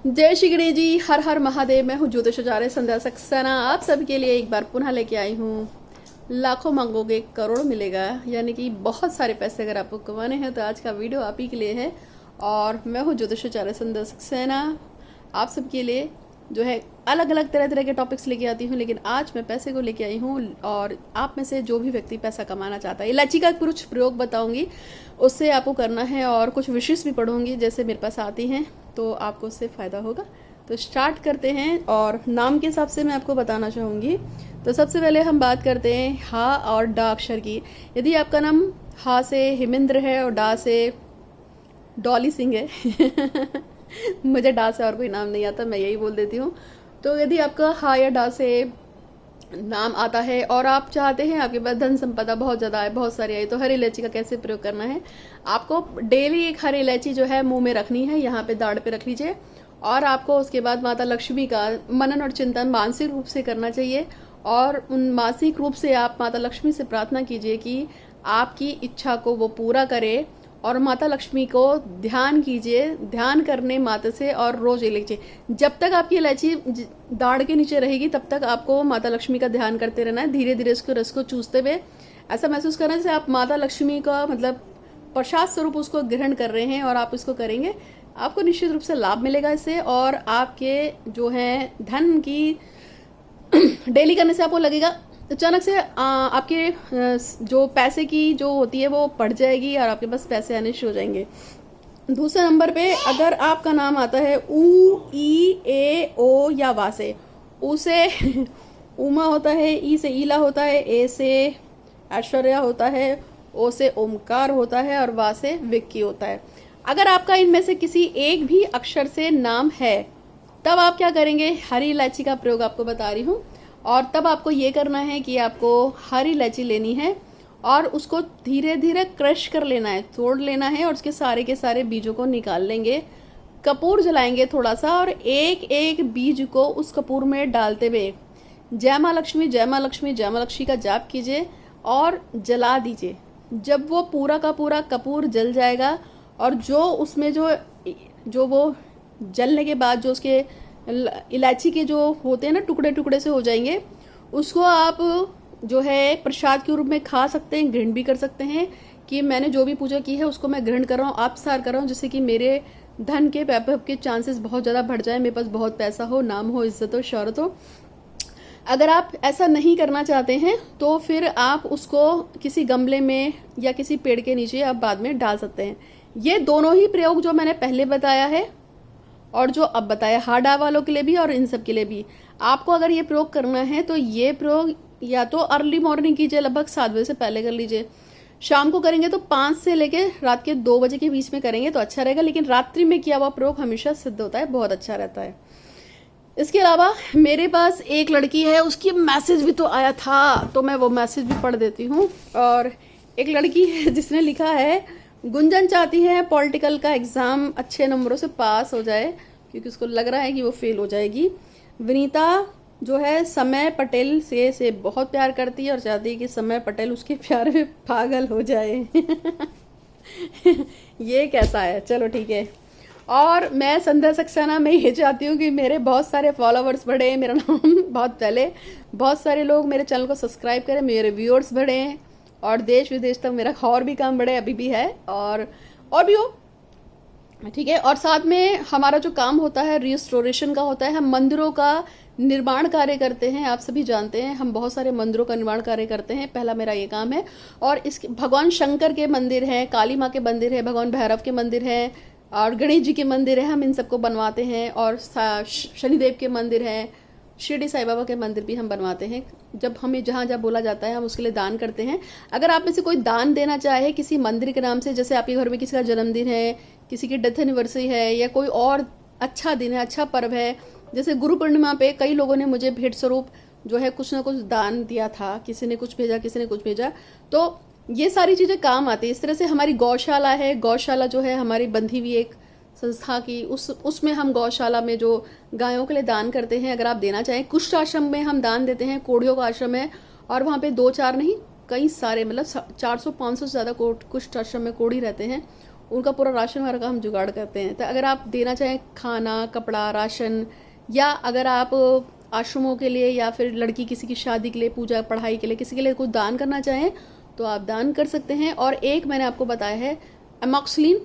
जय श्री गणेश जी, हर हर महादेव। मैं हूँ ज्योतिष आचार्य संध्या सक्सेना, आप सभी के लिए एक बार पुनः लेके आई हूँ। लाखों मांगोगे करोड़ मिलेगा, यानी कि बहुत सारे पैसे अगर आपको कमाने हैं तो आज का वीडियो आप ही के लिए है। और मैं हूँ ज्योतिष आचार्य संध्या सक्सेना, आप सबके लिए जो है अलग अलग तरह तरह के टॉपिक्स लेके आती हूँ। लेकिन आज मैं पैसे को लेके आई हूँ और आप में से जो भी व्यक्ति पैसा कमाना चाहता है, इलायची का कुछ प्रयोग बताऊंगी, उससे आपको करना है। और कुछ विशेष भी पढ़ूंगी जैसे मेरे पास आती हैं, तो आपको उससे फ़ायदा होगा। तो स्टार्ट करते हैं। और नाम के हिसाब से मैं आपको बताना चाहूँगी। तो सबसे पहले हम बात करते हैं हा और डा अक्षर की। यदि आपका नाम हा से हिमेंद्र है और डा से डॉली सिंह है मुझे डा से और कोई नाम नहीं आता, मैं यही बोल देती हूँ। तो यदि आपका हा या डा से नाम आता है और आप चाहते हैं आपके पास धन संपदा बहुत ज़्यादा है, बहुत सारी आई, तो हरी इलायची का कैसे प्रयोग करना है। आपको डेली एक हरी इलायची जो है मुंह में रखनी है, यहाँ पे दाढ़ पे रख लीजिए। और आपको उसके बाद माता लक्ष्मी का मनन और चिंतन मानसिक रूप से करना चाहिए। और उन मानसिक रूप से आप माता लक्ष्मी से प्रार्थना कीजिए कि आपकी इच्छा को वो पूरा करे। और माता लक्ष्मी को ध्यान कीजिए, ध्यान करने माता से, और रोज इलायची जब तक आपकी इलायची दाढ़ के नीचे रहेगी तब तक आपको माता लक्ष्मी का ध्यान करते रहना है। धीरे धीरे इसको रस को चूसते हुए ऐसा महसूस करना जैसे आप माता लक्ष्मी का मतलब प्रसाद स्वरूप उसको ग्रहण कर रहे हैं। और आप इसको करेंगे, आपको निश्चित रूप से लाभ मिलेगा इससे। और आपके जो है धन की डेली करने से आपको लगेगा अचानक से आपके जो पैसे की जो होती है वो बढ़ जाएगी और आपके पास पैसे आने शुरू हो जाएंगे। दूसरे नंबर पे अगर आपका नाम आता है ऊ, ई, ए, ओ या वा से, ऊ से उमा होता है, ई से ईला होता है, ए से ऐश्वर्या होता है, ओ से ओमकार होता है और वा से विक्की होता है। अगर आपका इनमें से किसी एक भी अक्षर से नाम है तब आप क्या करेंगे, हरी इलायची का प्रयोग आपको बता रही हूँ। और तब आपको ये करना है कि आपको हरी इलायची लेनी है और उसको धीरे धीरे क्रश कर लेना है, तोड़ लेना है और उसके सारे के सारे बीजों को निकाल लेंगे। कपूर जलाएंगे थोड़ा सा और एक एक बीज को उस कपूर में डालते हुए जय माँ लक्ष्मी, जय माँ लक्ष्मी, जय माँ लक्ष्मी का जाप कीजिए और जला दीजिए। जब वो पूरा का पूरा कपूर जल जाएगा और जो उसमें जो वो जलने के बाद जो उसके इलायची के जो होते हैं ना टुकड़े टुकड़े से हो जाएंगे, उसको आप जो है प्रसाद के रूप में खा सकते हैं, ग्रहण भी कर सकते हैं कि मैंने जो भी पूजा की है उसको मैं ग्रहण कर रहा हूँ, आप सार कर रहा हूँ, जिससे कि मेरे धन के वैभव के चांसेस बहुत ज़्यादा बढ़ जाए, मेरे पास बहुत पैसा हो, नाम हो, इज्जत हो, शौहरत हो। अगर आप ऐसा नहीं करना चाहते हैं तो फिर आप उसको किसी गमले में या किसी पेड़ के नीचे आप बाद में डाल सकते हैं। ये दोनों ही प्रयोग जो मैंने पहले बताया है और जो अब बताया हाडा वालों के लिए भी और इन सब के लिए भी, आपको अगर ये प्रयोग करना है तो ये प्रयोग या तो अर्ली मॉर्निंग कीजिए, लगभग 7 बजे से पहले कर लीजिए। शाम को करेंगे तो 5 से लेके रात के 2 बजे के बीच में करेंगे तो अच्छा रहेगा। लेकिन रात्रि में किया हुआ प्रयोग हमेशा सिद्ध होता है, बहुत अच्छा रहता है। इसके अलावा मेरे पास एक लड़की है, उसकी मैसेज भी तो आया था, तो मैं वो मैसेज भी पढ़ देती हूँ। और एक लड़की है जिसने लिखा है गुंजन चाहती है पॉलिटिकल का एग्ज़ाम अच्छे नंबरों से पास हो जाए क्योंकि उसको लग रहा है कि वो फेल हो जाएगी। विनीता जो है समय पटेल से बहुत प्यार करती है और चाहती है कि समय पटेल उसके प्यार में पागल हो जाए ये कैसा है, चलो ठीक है। और मैं संध्या सक्सेना में ये चाहती हूँ कि मेरे बहुत सारे फॉलोवर्स बढ़े, मेरा नाम बहुत पहले, बहुत सारे लोग मेरे चैनल को सब्सक्राइब करें, मेरे व्यूअर्स बढ़े और देश विदेश तक मेरा और भी काम बढ़े, अभी भी है और भी हो, ठीक है। और साथ में हमारा जो काम होता है रिस्टोरेशन का होता है, हम मंदिरों का निर्माण कार्य करते हैं, आप सभी जानते हैं हम बहुत सारे मंदिरों का निर्माण कार्य करते हैं, पहला मेरा ये काम है। और इसके भगवान शंकर के मंदिर हैं, काली माँ के मंदिर है, भगवान भैरव के मंदिर है और गणेश जी के मंदिर है, हम इन सबको बनवाते हैं। और शनिदेव के मंदिर हैं, शिरडी साई बाबा के मंदिर भी हम बनवाते हैं। जब हमें जहाँ जहाँ बोला जाता है हम उसके लिए दान करते हैं। अगर आप में से कोई दान देना चाहे किसी मंदिर के नाम से, जैसे आपके घर में किसी का जन्मदिन है, किसी की डेथ एनिवर्सरी है या कोई और अच्छा दिन है, अच्छा पर्व है, जैसे गुरु पूर्णिमा पे कई लोगों ने मुझे भेंट स्वरूप जो है कुछ ना कुछ दान दिया था, किसी ने कुछ भेजा, किसी ने कुछ भेजा, तो ये सारी चीज़ें काम आती है। इस तरह से हमारी गौशाला है, गौशाला जो है हमारी बंधी हुई एक संस्था की, उसमें हम गौशाला में जो गायों के लिए दान करते हैं, अगर आप देना चाहें। कुष्ठ आश्रम में हम दान देते हैं, कोढ़ियों का आश्रम है और वहाँ पे 2-4 नहीं कई सारे मतलब 400-500 से ज़्यादा कुष्ठ आश्रम में कोढ़ी रहते हैं उनका पूरा राशन वगैरह का हम जुगाड़ करते हैं। तो अगर आप देना चाहें खाना, कपड़ा, राशन, या अगर आप आश्रमों के लिए या फिर लड़की किसी की शादी के लिए, पूजा पढ़ाई के लिए, किसी के लिए कुछ दान करना चाहें तो आप दान कर सकते हैं। और एक मैंने आपको बताया है एमॉक्सिलिन।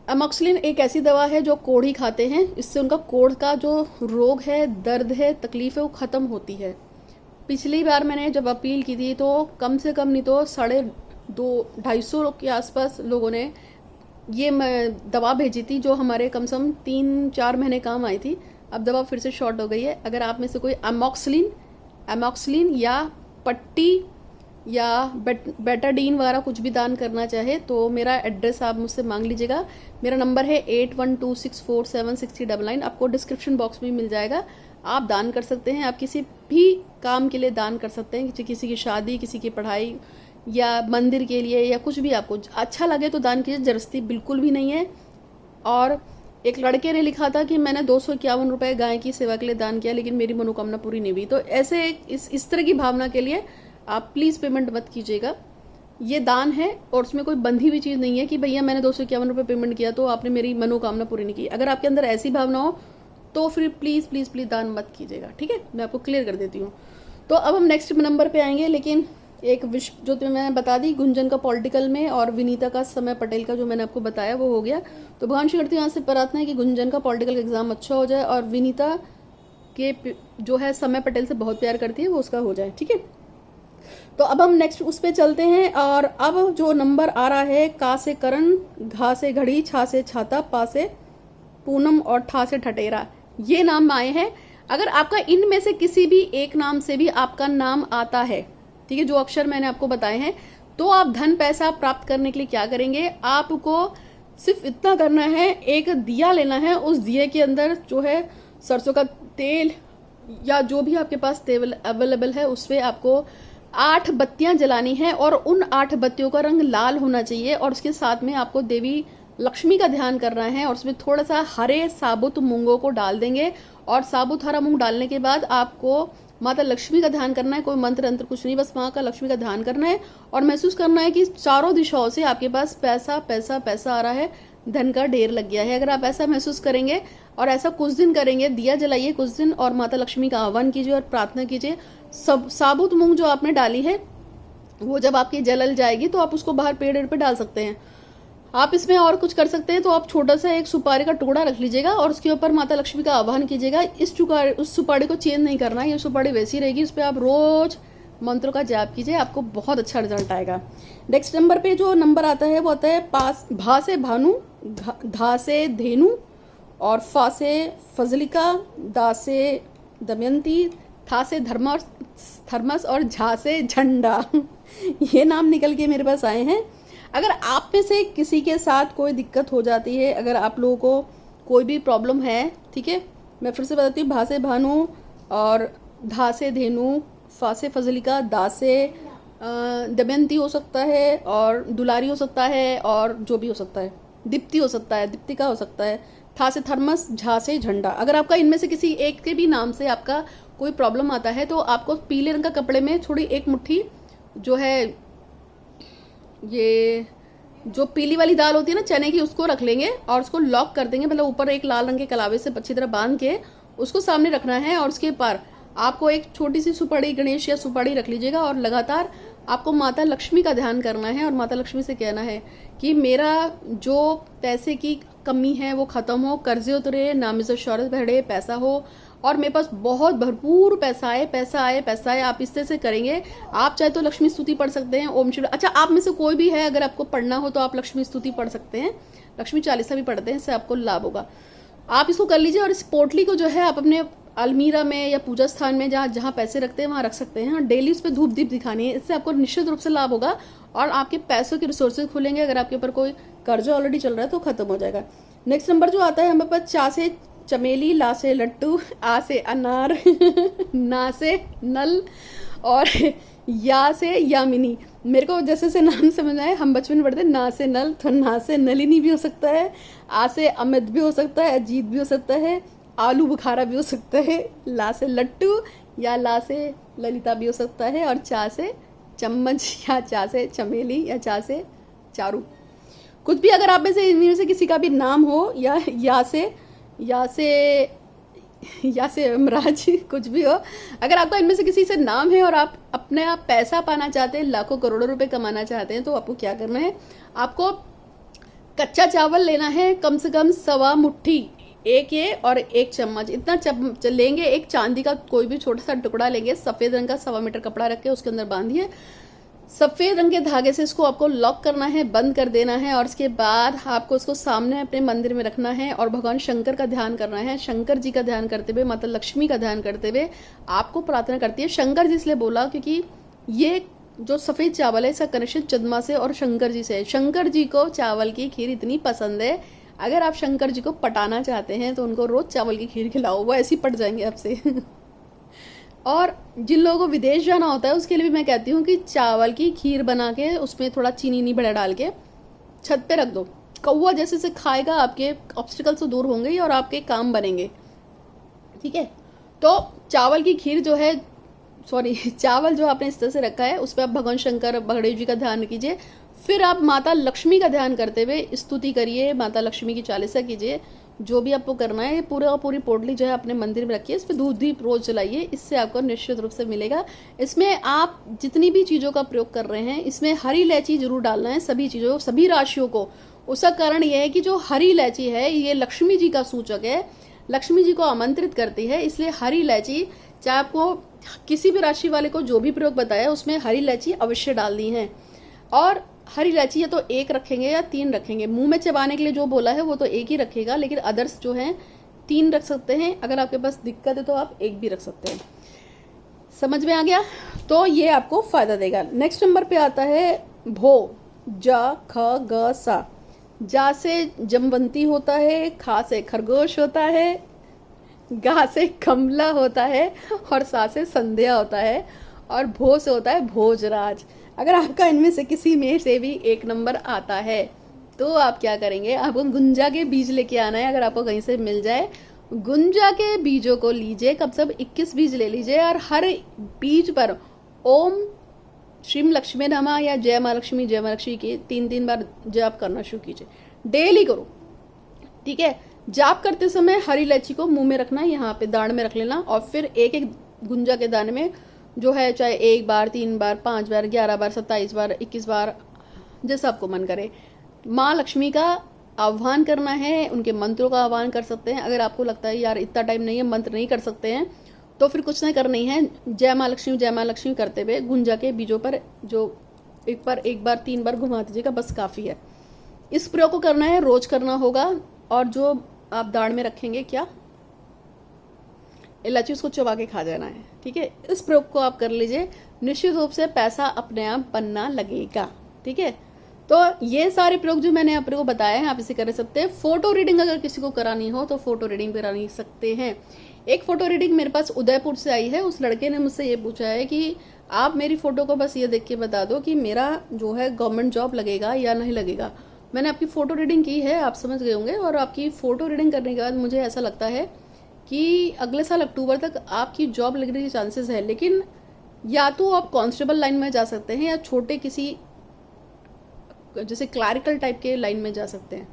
एमॉक्सिलिन एक ऐसी दवा है जो कोढ़ ही खाते हैं, इससे उनका कोढ़ का जो रोग है, दर्द है, तकलीफ है, वो ख़त्म होती है। पिछली बार मैंने जब अपील की थी तो कम से कम नहीं तो 250-250 के आसपास लोगों ने ये दवा भेजी थी, जो हमारे कम से कम 3-4 महीने काम आई थी। अब दवा फिर से शॉर्ट हो गई है। अगर आप में से कोई एमॉक्सिलिन या पट्टी या बेटाडीन वगैरह कुछ भी दान करना चाहे तो मेरा एड्रेस आप मुझसे मांग लीजिएगा। मेरा नंबर है 8126476099, आपको डिस्क्रिप्शन बॉक्स में मिल जाएगा। आप दान कर सकते हैं, आप किसी भी काम के लिए दान कर सकते हैं, किसी की शादी, किसी की पढ़ाई या मंदिर के लिए, या कुछ भी आपको अच्छा लगे तो दान कीजिए, जबरदस्ती बिल्कुल भी नहीं है। और एक लड़के ने लिखा था कि मैंने 251 रुपये गाय की सेवा के लिए दान किया लेकिन मेरी मनोकामना पूरी नहीं हुई। तो ऐसे इस तरह की भावना के लिए आप प्लीज़ पेमेंट मत कीजिएगा। ये दान है और उसमें कोई बंधी हुई चीज़ नहीं है कि भैया मैंने 251 रुपये पेमेंट किया तो आपने मेरी मनोकामना पूरी नहीं की। अगर आपके अंदर ऐसी भावना हो तो फिर प्लीज़ प्लीज़ प्लीज़ दान मत कीजिएगा, ठीक है। मैं आपको क्लियर कर देती हूँ। तो अब हम नेक्स्ट नंबर पे आएंगे, लेकिन एक विश्व जो तो मैंने बता दी, गुंजन का पॉलिटिकल में और विनीता का समय पटेल का जो मैंने आपको बताया वो हो गया। तो भगवान श्री करती यहाँ से प्रार्थना है कि गुंजन का पॉलिटिकल एग्जाम अच्छा हो जाए और विनीता के जो है समय पटेल से बहुत प्यार करती है वो उसका हो जाए, ठीक है। तो अब हम नेक्स्ट उस पर चलते हैं। और अब जो नंबर आ रहा है, का से करण, घा से घड़ी, छा से छाता, पा से पूनम और ठा से ठटेरा, ये नाम आए हैं। अगर आपका इनमें से किसी भी एक नाम से भी आपका नाम आता है, ठीक है, जो अक्षर मैंने आपको बताए हैं, तो आप धन पैसा प्राप्त करने के लिए क्या करेंगे, आपको सिर्फ इतना करना है, एक दिया लेना है, उस दिए के अंदर जो है सरसों का तेल या जो भी आपके पास तेल अवेलेबल है उससे आपको 8 बत्तियां जलानी है और उन 8 बत्तियों का रंग लाल होना चाहिए। और उसके साथ में आपको देवी लक्ष्मी का ध्यान करना है और उसमें थोड़ा सा हरे साबुत मूंगों को डाल देंगे। और साबुत हरा मूंग डालने के बाद आपको माता लक्ष्मी का ध्यान करना है, कोई मंत्र अंतर कुछ नहीं, बस माँ का लक्ष्मी का ध्यान करना है और महसूस करना है कि चारों दिशाओं से आपके पास पैसा पैसा पैसा आ रहा है, धन का ढेर लग गया है। अगर आप ऐसा महसूस करेंगे और ऐसा कुछ दिन करेंगे, दिया जलाइए कुछ दिन और माता लक्ष्मी का आह्वान कीजिए और प्रार्थना कीजिए। सब साबुत मूंग जो आपने डाली है वो जब आपकी जल जाएगी तो आप उसको बाहर पेड़ पे डाल सकते हैं। आप इसमें और कुछ कर सकते हैं, तो आप छोटा सा एक सुपारी का टुकड़ा रख लीजिएगा और उसके ऊपर माता लक्ष्मी का आह्वान कीजिएगा। उस सुपारी को चेंज नहीं करना, ये सुपारी वैसी रहेगी, उस पर आप रोज मंत्रों का जाप कीजिए, आपको बहुत अच्छा रिजल्ट आएगा। नेक्स्ट नंबर पे जो नंबर आता है वो आता है भा से भानु, धा से धेनु और फा से फजलिका, दा से दमयंती, था से थर्मस और झा से झंडा। ये नाम निकल के मेरे पास आए हैं। अगर आप में से किसी के साथ कोई दिक्कत हो जाती है, अगर आप लोगों को कोई भी प्रॉब्लम है, ठीक है, मैं फिर से बताती हूँ, भा से भानु और धा से धेनु, फा से फजलिका, दा से दमयंती हो सकता है और दुलारी हो सकता है और जो भी हो सकता है, दीप्ति हो सकता है, दीप्तिका हो सकता है, था से थर्मस, झा से झंडा। अगर आपका इनमें से किसी एक के भी नाम से आपका कोई प्रॉब्लम आता है तो आपको पीले रंग का कपड़े में थोड़ी एक मुट्ठी जो है ये जो पीली वाली दाल होती है ना चने की, उसको रख लेंगे और उसको लॉक कर देंगे, मतलब ऊपर एक लाल रंग के कलावे से अच्छी तरह बांध के उसको सामने रखना है और उसके पार आपको एक छोटी सी सुपारी, गणेश या सुपारी रख लीजिएगा और लगातार आपको माता लक्ष्मी का ध्यान करना है और माता लक्ष्मी से कहना है कि मेरा जो पैसे की कमी है वो ख़त्म हो, कर्जे उतरे, नाम से शौहरत बढ़े, पैसा हो और मेरे पास बहुत भरपूर पैसा आए, पैसा आए, पैसा आए। आप इस तरह से करेंगे। आप चाहे तो लक्ष्मी स्तुति पढ़ सकते हैं, ओम श्री। अच्छा, आप में से कोई भी है अगर आपको पढ़ना हो तो आप लक्ष्मी स्तुति पढ़ सकते हैं, लक्ष्मी चालीसा भी पढ़ते हैं, इससे आपको लाभ होगा। आप इसको कर लीजिए और इस पोटली को जो है आप अपने अलमीरा में या पूजा स्थान में जहाँ जहाँ पैसे रखते हैं वहाँ रख सकते हैं और डेली उस पर धूप दीप दिखानी है। इससे आपको निश्चित रूप से लाभ होगा और आपके पैसों के रिसोर्सेज खुलेंगे। अगर आपके ऊपर कोई कर्जा ऑलरेडी चल रहा है तो खत्म हो जाएगा। नेक्स्ट नंबर जो आता है हमारे पास, चा से चमेली, ला से लट्टू, आ से अनार, ना से नल और या से यामिनी। मेरे को जैसे से नाम समझ आए, हम बचपन में पढ़ते ना से नल, तो ना से नलिनी भी हो सकता है, आ से अमित भी हो सकता है, अजीत भी हो सकता है, आलू बुखारा भी हो सकता है, ला से लट्टू या ला से ललिता भी हो सकता है और चा से चम्मच या चा से चमेली या चा से चारू। कुछ भी अगर आप में से इनमें से किसी का भी नाम हो या से यमराज कुछ भी हो, अगर आपका इनमें से किसी से नाम है और आप अपने आप पैसा पाना चाहते हैं, लाखों करोड़ों रुपए कमाना चाहते हैं, तो आपको क्या करना है, आपको कच्चा चावल लेना है, कम से कम 1.25 मुट्ठी, एक ये और 1 चम्मच इतना लेंगे। एक चांदी का कोई भी छोटा सा टुकड़ा लेंगे, सफ़ेद रंग का 1.25 मीटर कपड़ा रख के उसके अंदर बांधिए, सफ़ेद रंग के धागे से इसको आपको लॉक करना है, बंद कर देना है। और उसके बाद आपको इसको सामने अपने मंदिर में रखना है और भगवान शंकर का ध्यान करना है। शंकर जी का ध्यान करते हुए, माता लक्ष्मी का ध्यान करते हुए आपको प्रार्थना करती है। शंकर जी इसलिए बोला क्योंकि ये जो सफ़ेद चावल है इसका कनेक्शन चंद्रमा से और शंकर जी से है। शंकर जी को चावल की खीर इतनी पसंद है, अगर आप शंकर जी को पटाना चाहते हैं तो उनको रोज़ चावल की खीर खिलाओ, वो ऐसे ही पट जाएंगे आपसे। और जिन लोगों को विदेश जाना होता है उसके लिए भी मैं कहती हूँ कि चावल की खीर बना के उसमें थोड़ा चीनी नहीं बड़ा डाल के छत पे रख दो, कौवा जैसे से खाएगा, आपके ऑब्स्टिकल्स तो दूर होंगे और आपके काम बनेंगे। ठीक है, तो चावल की खीर जो है, चावल जो आपने इस तरह से रखा है उस पर आप भगवान शंकर भगड़ेव जी का ध्यान कीजिए। फिर आप माता लक्ष्मी का ध्यान करते हुए स्तुति करिए, माता लक्ष्मी की चालीसा कीजिए। जो भी आपको करना है पूरी पोटली जो है अपने मंदिर में रखिए, इस पर धूप दीप रोज जलाइए, इससे आपको निश्चित रूप से मिलेगा। इसमें आप जितनी भी चीज़ों का प्रयोग कर रहे हैं इसमें हरी इलायची जरूर डालना है, सभी चीज़ों सभी राशियों को। उसका कारण यह है कि जो हरी इलायची है ये लक्ष्मी जी का सूचक है, लक्ष्मी जी को आमंत्रित करती है, इसलिए हरी इलायची, चाहे आपको किसी भी राशि वाले को जो भी प्रयोग बताया उसमें हरी इलायची अवश्य डालनी है। और हरी इलायची या तो 1 रखेंगे या 3 रखेंगे, मुंह में चबाने के लिए जो बोला है वो तो 1 ही रखेगा, लेकिन अदर्स जो हैं 3 रख सकते हैं। अगर आपके पास दिक्कत है तो आप 1 भी रख सकते हैं। समझ में आ गया? तो ये आपको फायदा देगा। नेक्स्ट नंबर पे आता है भो, जा ख ग सा। जा से जमवंती होता है, खा से खरगोश होता है, गा से कमला होता है और सा से संध्या होता है और भो से होता है भोजराज। अगर आपका इनमें से किसी में से भी 1 नंबर आता है तो आप क्या करेंगे, आपको गुंजा के बीज लेके आना है। अगर आपको कहीं से मिल जाए, गुंजा के बीजों को लीजिए, कम से कम 21 बीज ले लीजिए और हर बीज पर ओम श्रीम लक्ष्मी नमः या जय माँ लक्ष्मी के 3-3 बार जाप करना शुरू कीजिए, डेली करो। ठीक है, जाप करते समय हरी इलायची को मुंह में रखना है, यहाँ पे दाढ़ में रख लेना और फिर एक गुंजा के दाने में जो है चाहे 1 बार, 3 बार, 5 बार, 11 बार, 27 बार, 21 बार, जैसा आपको मन करे, माँ लक्ष्मी का आह्वान करना है, उनके मंत्रों का आह्वान कर सकते हैं। अगर आपको लगता है यार इतना टाइम नहीं है, मंत्र नहीं कर सकते हैं, तो फिर कुछ नहीं करना ही है, जय माँ लक्ष्मी करते हुए गुंजा के बीजों पर जो एक बार 3 बार घुमा दीजिएगा, बस काफ़ी है। इस प्रयोग को करना है, रोज करना होगा। और जो आप दाढ़ में रखेंगे क्या, इलायची, उसको चबा के खा जाना है। ठीक है, इस प्रयोग को आप कर लीजिए, निश्चित रूप से पैसा अपने आप बनना लगेगा। ठीक है, तो ये सारे प्रयोग जो मैंने आप लोगों को बताए हैं आप इसे कर सकते हैं। फोटो रीडिंग अगर किसी को करानी हो तो फोटो रीडिंग करा सकते हैं। एक फोटो रीडिंग मेरे पास उदयपुर से आई है, उस लड़के ने मुझसे ये पूछा है कि आप मेरी फोटो को बस ये देख के बता दो कि मेरा जो है गवर्नमेंट जॉब लगेगा या नहीं लगेगा। मैंने आपकी फ़ोटो रीडिंग की है, आप समझ गए होंगे। और आपकी फ़ोटो रीडिंग करने के बाद मुझे ऐसा लगता है कि अगले साल अक्टूबर तक आपकी जॉब लगने के चांसेस है, लेकिन या तो आप कांस्टेबल लाइन में जा सकते हैं या छोटे किसी जैसे क्लैरिकल टाइप के लाइन में जा सकते हैं।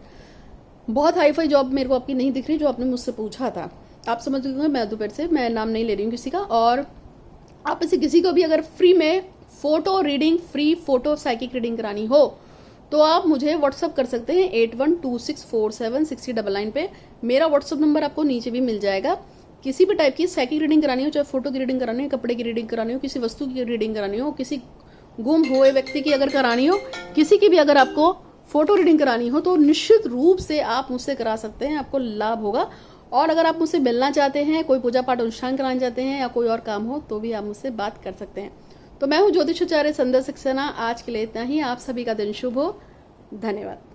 बहुत हाई फाई जॉब मेरे को आपकी नहीं दिख रही जो आपने मुझसे पूछा था। आप समझ गए होंगे, मैं दोपहर से मैं नाम नहीं ले रही हूँ किसी का। और आप इसे किसी को भी अगर फ्री में photo reading, free photo psychic reading करानी हो तो आप मुझे व्हाट्सअप कर सकते हैं 8126476099 पे। मेरा व्हाट्सअप नंबर आपको नीचे भी मिल जाएगा। किसी भी टाइप की साइकिक रीडिंग करानी हो, चाहे फोटो की रीडिंग करानी हो, कपड़े की रीडिंग करानी हो, किसी वस्तु की रीडिंग करानी हो, किसी गुम हुए व्यक्ति की अगर करानी हो, किसी की भी अगर आपको फोटो रीडिंग करानी हो तो निश्चित रूप से आप मुझसे करा सकते हैं, आपको लाभ होगा। और अगर आप मुझसे मिलना चाहते हैं, कोई पूजा पाठ अनुष्ठान कराना चाहते हैं या कोई और काम हो तो भी आप मुझसे बात कर सकते हैं। तो मैं हूँ ज्योतिषाचार्य संध्या सक्सेना। आज के लिए इतना ही। आप सभी का दिन शुभ हो। धन्यवाद।